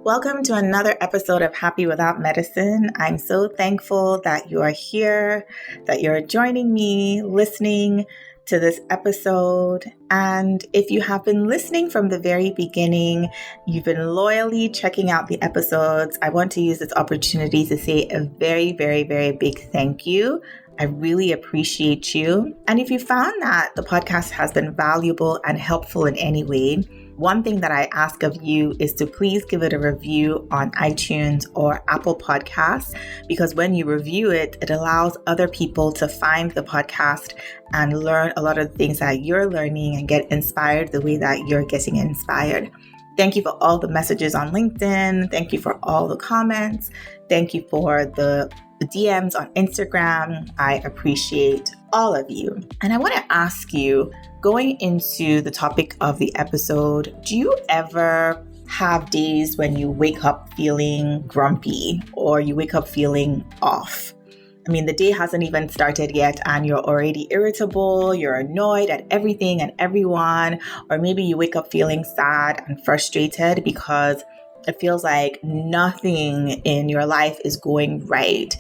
Welcome to another episode of Happy Without Medicine. I'm so thankful that you are here, that you're joining me, listening to this episode. And if you have been listening from the very beginning, you've been loyally checking out the episodes, I want to use this opportunity to say a very, very, very big thank you. I really appreciate you. And if you found that the podcast has been valuable and helpful in any way, one thing that I ask of you is to please give it a review on iTunes or Apple Podcasts, because when you review it, it allows other people to find the podcast and learn a lot of the things that you're learning and get inspired the way that you're getting inspired. Thank you for all the messages on LinkedIn. Thank you for all the comments. Thank you for the DMs on Instagram. I appreciate all of you. And I want to ask you, going into the topic of the episode, do you ever have days when you wake up feeling grumpy or you wake up feeling off? I mean, the day hasn't even started yet and you're already irritable, you're annoyed at everything and everyone, or maybe you wake up feeling sad and frustrated because it feels like nothing in your life is going right.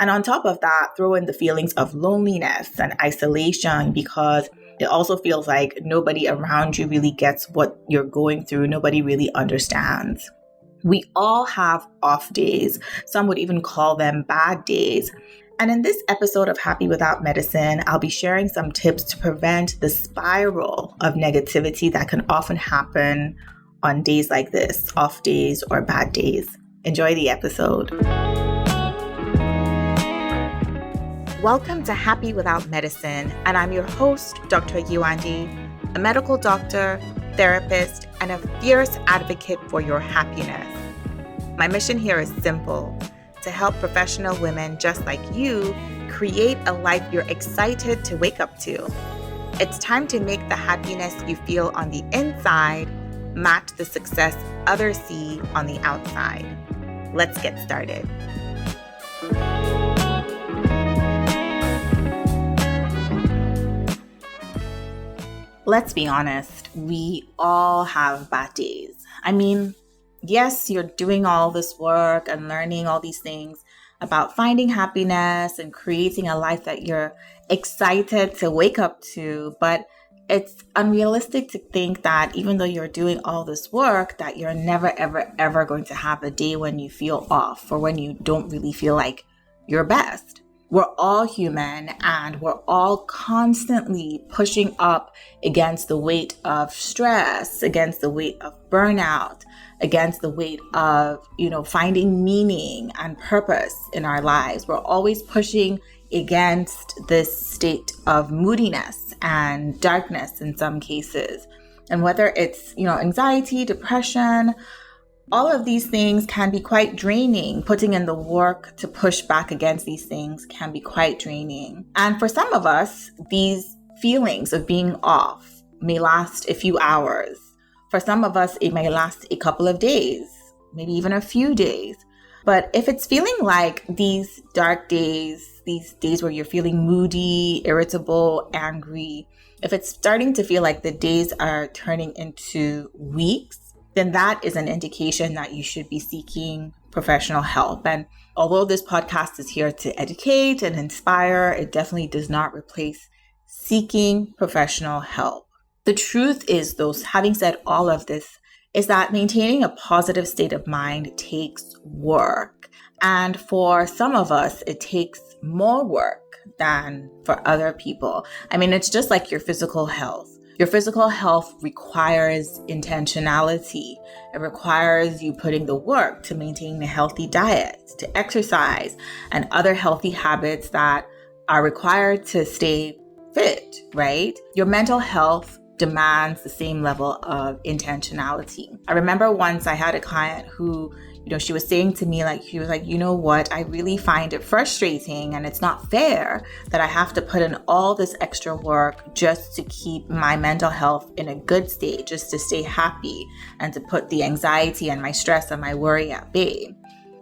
And on top of that, throw in the feelings of loneliness and isolation, because it also feels like nobody around you really gets what you're going through. Nobody really understands. We all have off days. Some would even call them bad days. And in this episode of Happy Without Medicine, I'll be sharing some tips to prevent the spiral of negativity that can often happen on days like this, off days or bad days. Enjoy the episode. Welcome to Happy Without Medicine, and I'm your host, Dr. Yuandi, a medical doctor, therapist, and a fierce advocate for your happiness. My mission here is simple: to help professional women just like you create a life you're excited to wake up to. It's time to make the happiness you feel on the inside match the success others see on the outside. Let's get started. Let's be honest, we all have bad days. I mean, yes, you're doing all this work and learning all these things about finding happiness and creating a life that you're excited to wake up to, but it's unrealistic to think that even though you're doing all this work, that you're never, ever, ever going to have a day when you feel off or when you don't really feel like your best. We're all human and we're all constantly pushing up against the weight of stress, against the weight of burnout, against the weight of, finding meaning and purpose in our lives. We're always pushing against this state of moodiness and darkness in some cases. And whether it's, anxiety, depression, all of these things can be quite draining. Putting in the work to push back against these things can be quite draining. And for some of us, these feelings of being off may last a few hours. For some of us, it may last a couple of days, maybe even a few days. But if it's feeling like these dark days, these days where you're feeling moody, irritable, angry, if it's starting to feel like the days are turning into weeks, then that is an indication that you should be seeking professional help. And although this podcast is here to educate and inspire, it definitely does not replace seeking professional help. The truth is, though, having said all of this, is that maintaining a positive state of mind takes work. And for some of us, it takes more work than for other people. I mean, it's just like your physical health. Your physical health requires intentionality. It requires you putting the work to maintain a healthy diet, to exercise, and other healthy habits that are required to stay fit, right? Your mental health demands the same level of intentionality. I remember once I had a client who, she was saying to me, she was like, you know what, I really find it frustrating and it's not fair that I have to put in all this extra work just to keep my mental health in a good state, just to stay happy and to put the anxiety and my stress and my worry at bay.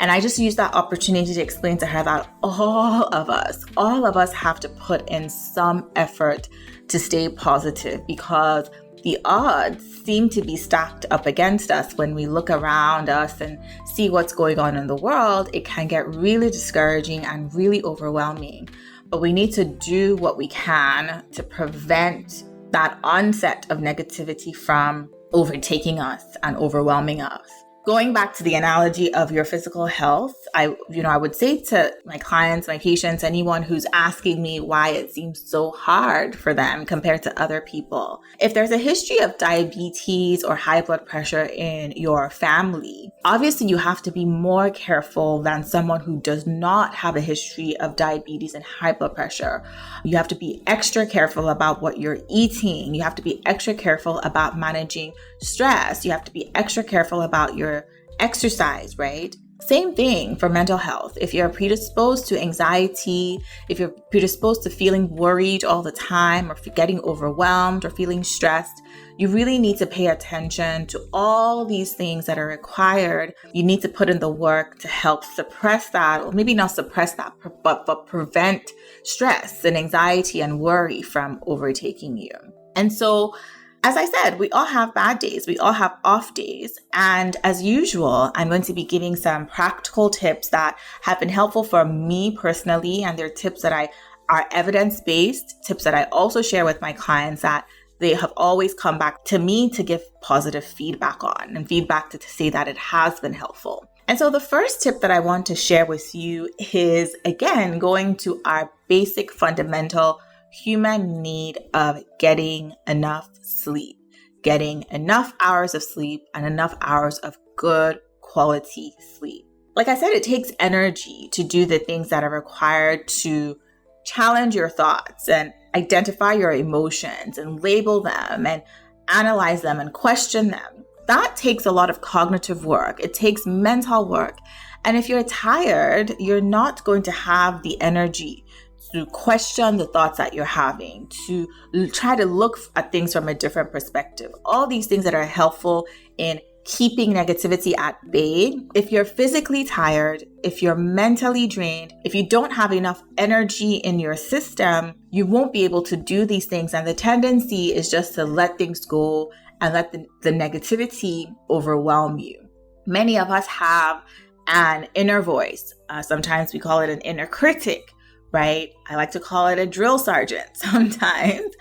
And I just used that opportunity to explain to her that all of us have to put in some effort to stay positive, because the odds seem to be stacked up against us when we look around us and see what's going on in the world, it can get really discouraging and really overwhelming. But we need to do what we can to prevent that onset of negativity from overtaking us and overwhelming us. Going back to the analogy of your physical health, I would say to my clients, my patients, anyone who's asking me why it seems so hard for them compared to other people. If there's a history of diabetes or high blood pressure in your family, obviously you have to be more careful than someone who does not have a history of diabetes and high blood pressure. You have to be extra careful about what you're eating. You have to be extra careful about managing stress. You have to be extra careful about your exercise, right? Same thing for mental health. If you're predisposed to anxiety, if you're predisposed to feeling worried all the time, or getting overwhelmed or feeling stressed, you really need to pay attention to all these things that are required. You need to put in the work to help suppress that, or maybe not suppress that, but prevent stress and anxiety and worry from overtaking you. And so, as I said, we all have bad days. We all have off days. And as usual, I'm going to be giving some practical tips that have been helpful for me personally. And they're tips that are evidence-based, tips that I also share with my clients that they have always come back to me to give positive feedback on, and feedback to say that it has been helpful. And so the first tip that I want to share with you is, again, going to our basic fundamental human need of getting enough sleep, getting enough hours of sleep and enough hours of good quality sleep. Like I said, it takes energy to do the things that are required to challenge your thoughts and identify your emotions and label them and analyze them and question them. That takes a lot of cognitive work. It takes mental work. And if you're tired, you're not going to have the energy to question the thoughts that you're having, to try to look at things from a different perspective. All these things that are helpful in keeping negativity at bay. If you're physically tired, if you're mentally drained, if you don't have enough energy in your system, you won't be able to do these things. And the tendency is just to let things go and let the negativity overwhelm you. Many of us have an inner voice. Sometimes we call it an inner critic, right? I like to call it a drill sergeant sometimes.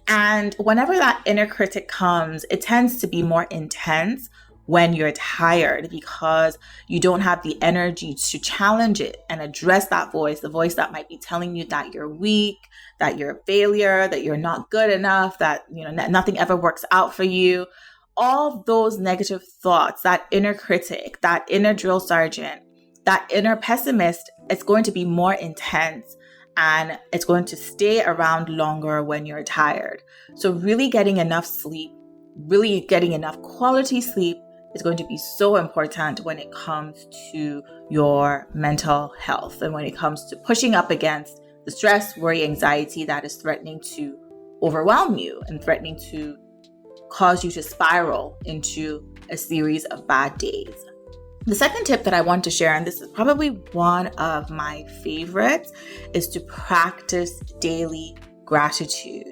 And whenever that inner critic comes, it tends to be more intense when you're tired, because you don't have the energy to challenge it and address that voice, the voice that might be telling you that you're weak, that you're a failure, that you're not good enough, that nothing ever works out for you. All those negative thoughts, that inner critic, that inner drill sergeant, that inner pessimist, it's going to be more intense. And it's going to stay around longer when you're tired. So really getting enough sleep, really getting enough quality sleep is going to be so important when it comes to your mental health and when it comes to pushing up against the stress, worry, anxiety that is threatening to overwhelm you and threatening to cause you to spiral into a series of bad days. The second tip that I want to share, and this is probably one of my favorites, is to practice daily gratitude.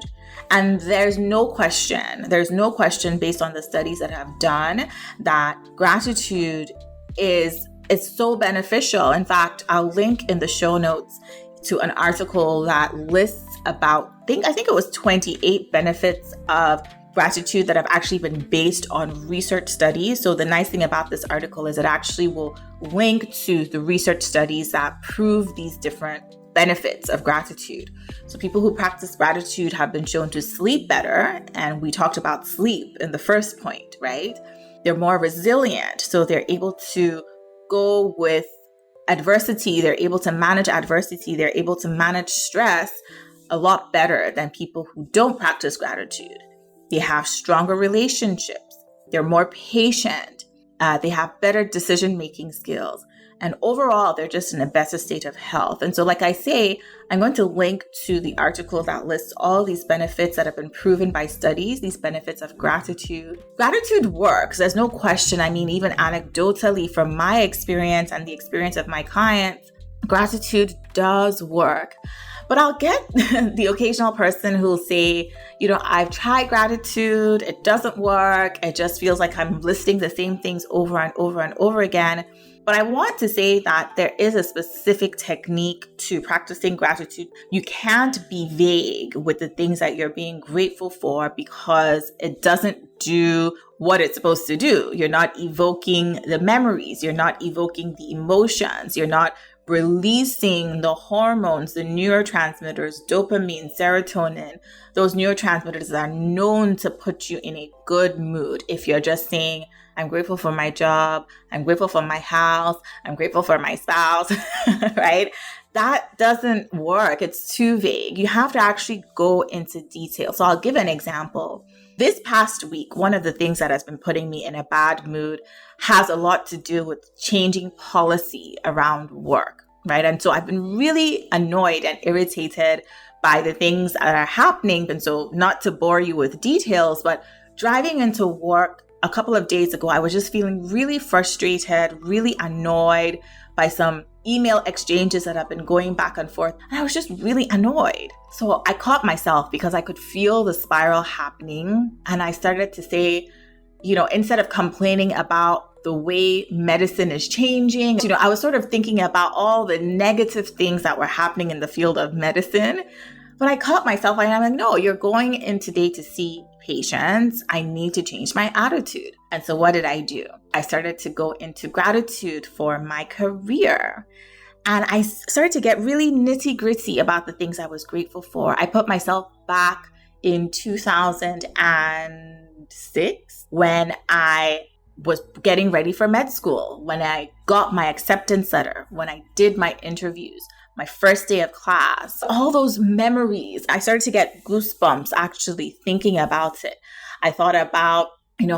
And there's no question based on the studies that I've done that gratitude is so beneficial. In fact, I'll link in the show notes to an article that lists about, I think it was 28 benefits of gratitude that have actually been based on research studies. So the nice thing about this article is it actually will link to the research studies that prove these different benefits of gratitude. So people who practice gratitude have been shown to sleep better. And we talked about sleep in the first point, right? They're more resilient. So they're able to go with adversity. They're able to manage adversity. They're able to manage stress a lot better than people who don't practice gratitude. They have stronger relationships. They're more patient. They have better decision-making skills. And overall, they're just in a better state of health. And so, like I say, I'm going to link to the article that lists all these benefits that have been proven by studies, these benefits of gratitude. Gratitude works. There's no question. I mean, even anecdotally, from my experience and the experience of my clients, gratitude does work. But I'll get the occasional person who'll say, I've tried gratitude. It doesn't work. It just feels like I'm listing the same things over and over and over again. But I want to say that there is a specific technique to practicing gratitude. You can't be vague with the things that you're being grateful for because it doesn't do what it's supposed to do. You're not evoking the memories. You're not evoking the emotions. You're not releasing the hormones, the neurotransmitters, dopamine, serotonin, those neurotransmitters that are known to put you in a good mood. If you're just saying, I'm grateful for my job, I'm grateful for my house, I'm grateful for my spouse, right? That doesn't work. It's too vague. You have to actually go into detail. So I'll give an example. This past week, one of the things that has been putting me in a bad mood has a lot to do with changing policy around work, right? And so I've been really annoyed and irritated by the things that are happening. And so not to bore you with details, but driving into work a couple of days ago, I was just feeling really frustrated, really annoyed by some email exchanges that have been going back and forth. And I was just really annoyed. So I caught myself because I could feel the spiral happening. And I started to say, instead of complaining about the way medicine is changing, I was sort of thinking about all the negative things that were happening in the field of medicine. But I caught myself and I'm like, no, you're going in today to see patients. I need to change my attitude. And so what did I do? I started to go into gratitude for my career. And I started to get really nitty gritty about the things I was grateful for. I put myself back in 2006 when I was getting ready for med school, when I got my acceptance letter, when I did my interviews, my first day of class, all those memories. I started to get goosebumps actually thinking about it. I thought about,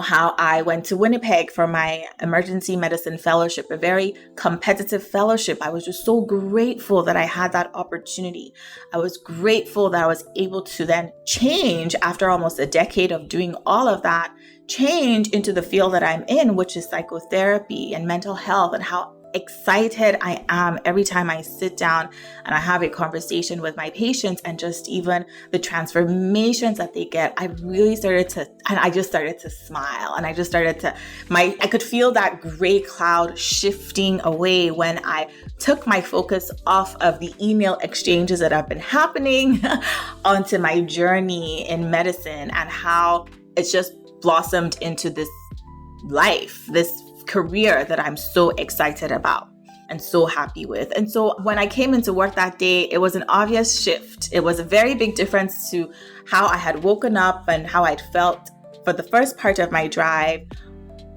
how I went to Winnipeg for my emergency medicine fellowship, a very competitive fellowship. I was just so grateful that I had that opportunity. I was grateful that I was able to then change after almost a decade of doing all of that, change into the field that I'm in, which is psychotherapy and mental health, and how excited I am every time I sit down and I have a conversation with my patients, and just even the transformations that they get. I just started to smile, and I could feel that gray cloud shifting away when I took my focus off of the email exchanges that have been happening onto my journey in medicine, and how it's just blossomed into this life, this career that I'm so excited about and so happy with. And so when I came into work that day, it was an obvious shift. It was a very big difference to how I had woken up and how I'd felt for the first part of my drive.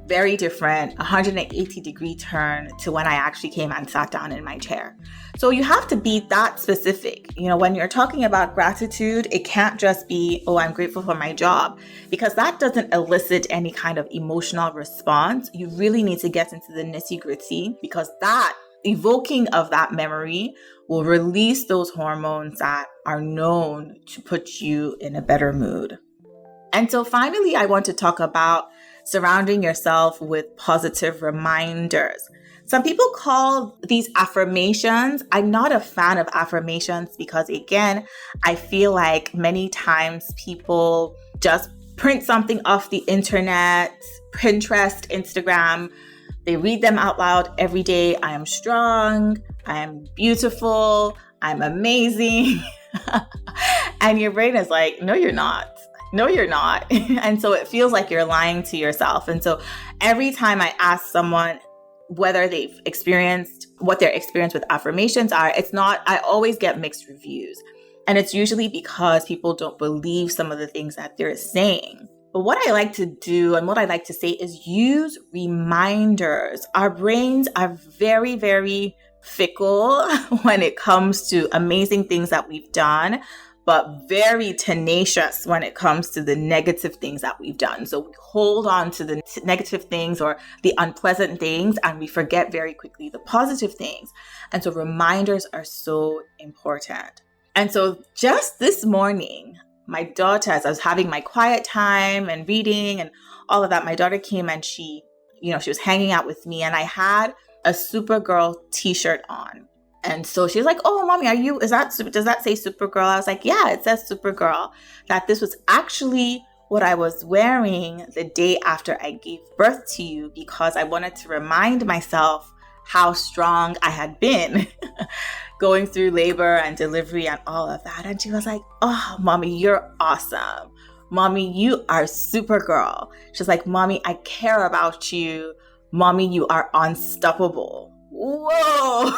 Very different, 180-degree turn to when I actually came and sat down in my chair. So you have to be that specific. When you're talking about gratitude, it can't just be, oh, I'm grateful for my job, because that doesn't elicit any kind of emotional response. You really need to get into the nitty-gritty, because that evoking of that memory will release those hormones that are known to put you in a better mood. And so finally, I want to talk about surrounding yourself with positive reminders. Some people call these affirmations. I'm not a fan of affirmations because, again, I feel like many times people just print something off the internet, Pinterest, Instagram. They read them out loud every day. I am strong. I am beautiful. I'm amazing. And your brain is like, no, you're not. No, you're not. And so it feels like you're lying to yourself. And so every time I ask someone whether they've experienced what their experience with affirmations are, I always get mixed reviews. And it's usually because people don't believe some of the things that they're saying. But what I like to do and what I like to say is use reminders. Our brains are very, very fickle when it comes to amazing things that we've done, but very tenacious when it comes to the negative things that we've done. So we hold on to the negative things or the unpleasant things, and we forget very quickly the positive things. And so reminders are so important. And so just this morning, my daughter, as I was having my quiet time and reading and all of that, my daughter came and she was hanging out with me, and I had a Supergirl t-shirt on. And so she's like, oh, mommy, does that say Supergirl? I was like, yeah, it says Supergirl. That this was actually what I was wearing the day after I gave birth to you, because I wanted to remind myself how strong I had been going through labor and delivery and all of that. And she was like, oh, mommy, you're awesome. Mommy, you are Supergirl. She's like, mommy, I care about you. Mommy, you are unstoppable. Whoa.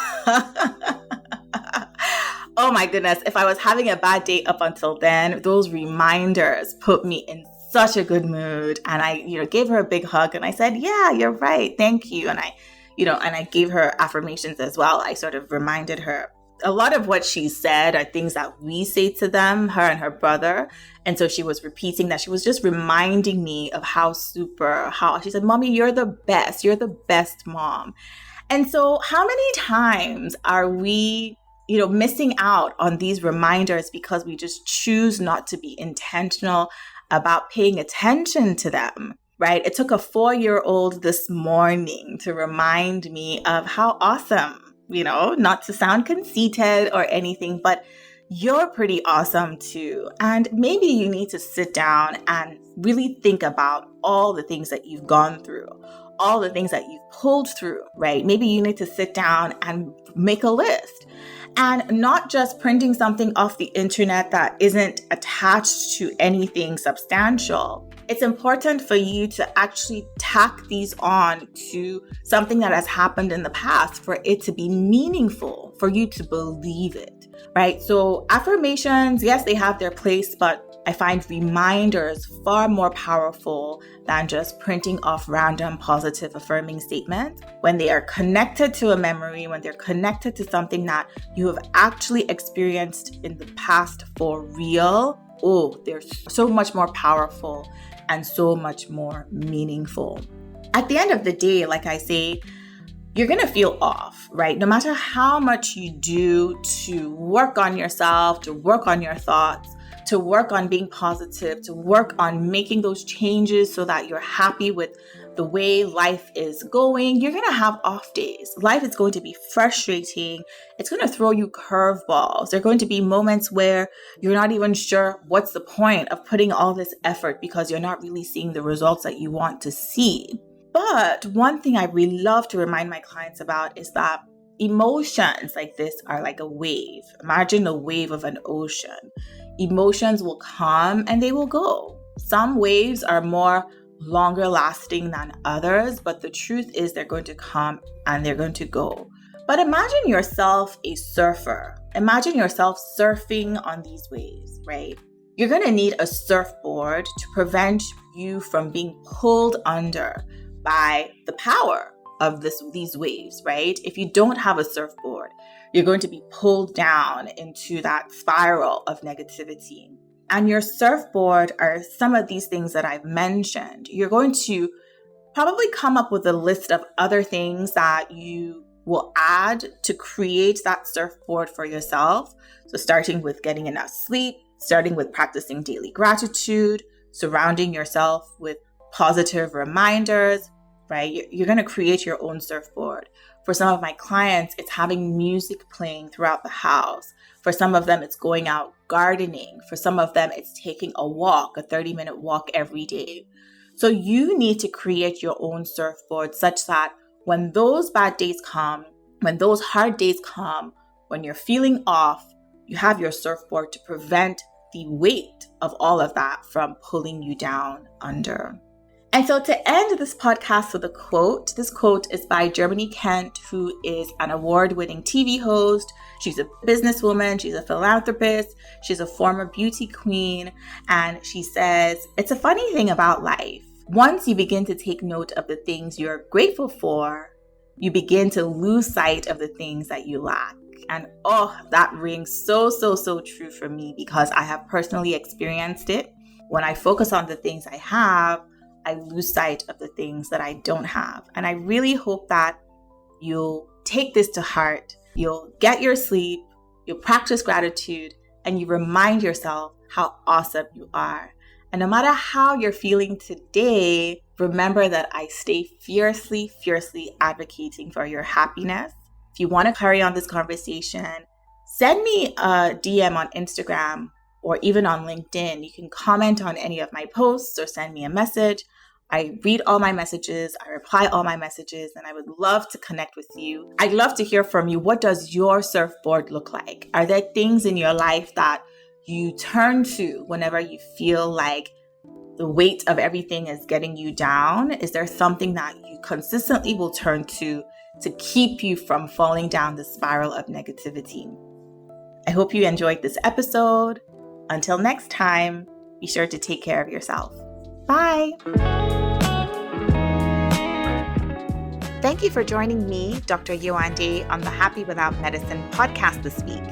Oh my goodness. If I was having a bad day up until then, those reminders put me in such a good mood. And I, gave her a big hug and I said, yeah, you're right. Thank you. And I gave her affirmations as well. I sort of reminded her. A lot of what she said are things that we say to them, her and her brother. And so she was repeating that. She was just reminding me of how she said, mommy, you're the best. You're the best mom. And so how many times are we, missing out on these reminders because we just choose not to be intentional about paying attention to them, right? It took a 4-year-old this morning to remind me of how awesome, not to sound conceited or anything, but you're pretty awesome too. And maybe you need to sit down and really think about all the things that you've gone through, all the things that you've pulled through, right? Maybe you need to sit down and make a list, and not just printing something off the internet that isn't attached to anything substantial. It's important for you to actually tack these on to something that has happened in the past for it to be meaningful, for you to believe it, right? So affirmations, yes, they have their place, but I find reminders far more powerful than just printing off random positive affirming statements. When they are connected to a memory, when they're connected to something that you have actually experienced in the past for real, they're so much more powerful and so much more meaningful. At the end of the day, like I say, you're going to feel off, right? No matter how much you do to work on yourself, to work on your thoughts, to work on being positive, to work on making those changes so that you're happy with the way life is going, you're going to have off days. Life is going to be frustrating. It's going to throw you curveballs. There are going to be moments where you're not even sure what's the point of putting all this effort because you're not really seeing the results that you want to see. But one thing I really love to remind my clients about is that emotions like this are like a wave. Imagine a wave of an ocean. Emotions will come and they will go. Some waves are more longer lasting than others, but the truth is they're going to come and they're going to go. But imagine yourself a surfer. Imagine yourself surfing on these waves, right? You're going to need a surfboard to prevent you from being pulled under by the power of these waves, right? If you don't have a surfboard, you're going to be pulled down into that spiral of negativity. And your surfboard are some of these things that I've mentioned. You're going to probably come up with a list of other things that you will add to create that surfboard for yourself. So starting with getting enough sleep, starting with practicing daily gratitude, surrounding yourself with positive reminders, right? You're going to create your own surfboard. For some of my clients, it's having music playing throughout the house. For some of them, it's going out gardening. For some of them, it's taking a walk, a 30-minute walk every day. So you need to create your own surfboard such that when those bad days come, when those hard days come, when you're feeling off, you have your surfboard to prevent the weight of all of that from pulling you down under. And so to end this podcast with a quote, this quote is by Germany Kent, who is an award-winning TV host. She's a businesswoman. She's a philanthropist. She's a former beauty queen. And she says, it's a funny thing about life. Once you begin to take note of the things you're grateful for, you begin to lose sight of the things that you lack. And that rings so true for me because I have personally experienced it. When I focus on the things I have, I lose sight of the things that I don't have. And I really hope that you'll take this to heart. You'll get your sleep, you'll practice gratitude, and you remind yourself how awesome you are. And no matter how you're feeling today, remember that I stay fiercely advocating for your happiness. If you want to carry on this conversation, send me a DM on Instagram or even on LinkedIn. You can comment on any of my posts or send me a message. I read all my messages, I reply all my messages, and I would love to connect with you. I'd love to hear from you. What does your surfboard look like? Are there things in your life that you turn to whenever you feel like the weight of everything is getting you down? Is there something that you consistently will turn to keep you from falling down the spiral of negativity? I hope you enjoyed this episode. Until next time, be sure to take care of yourself. Bye. Thank you for joining me, Dr. Yewande, on the Happy Without Medicine podcast this week.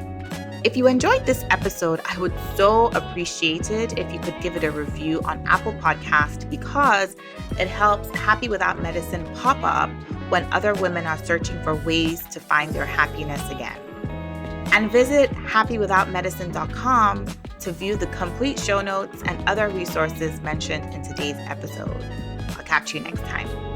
If you enjoyed this episode, I would so appreciate it if you could give it a review on Apple Podcast, because it helps Happy Without Medicine pop up when other women are searching for ways to find their happiness again. And visit happywithoutmedicine.com to view the complete show notes and other resources mentioned in today's episode. I'll catch you next time.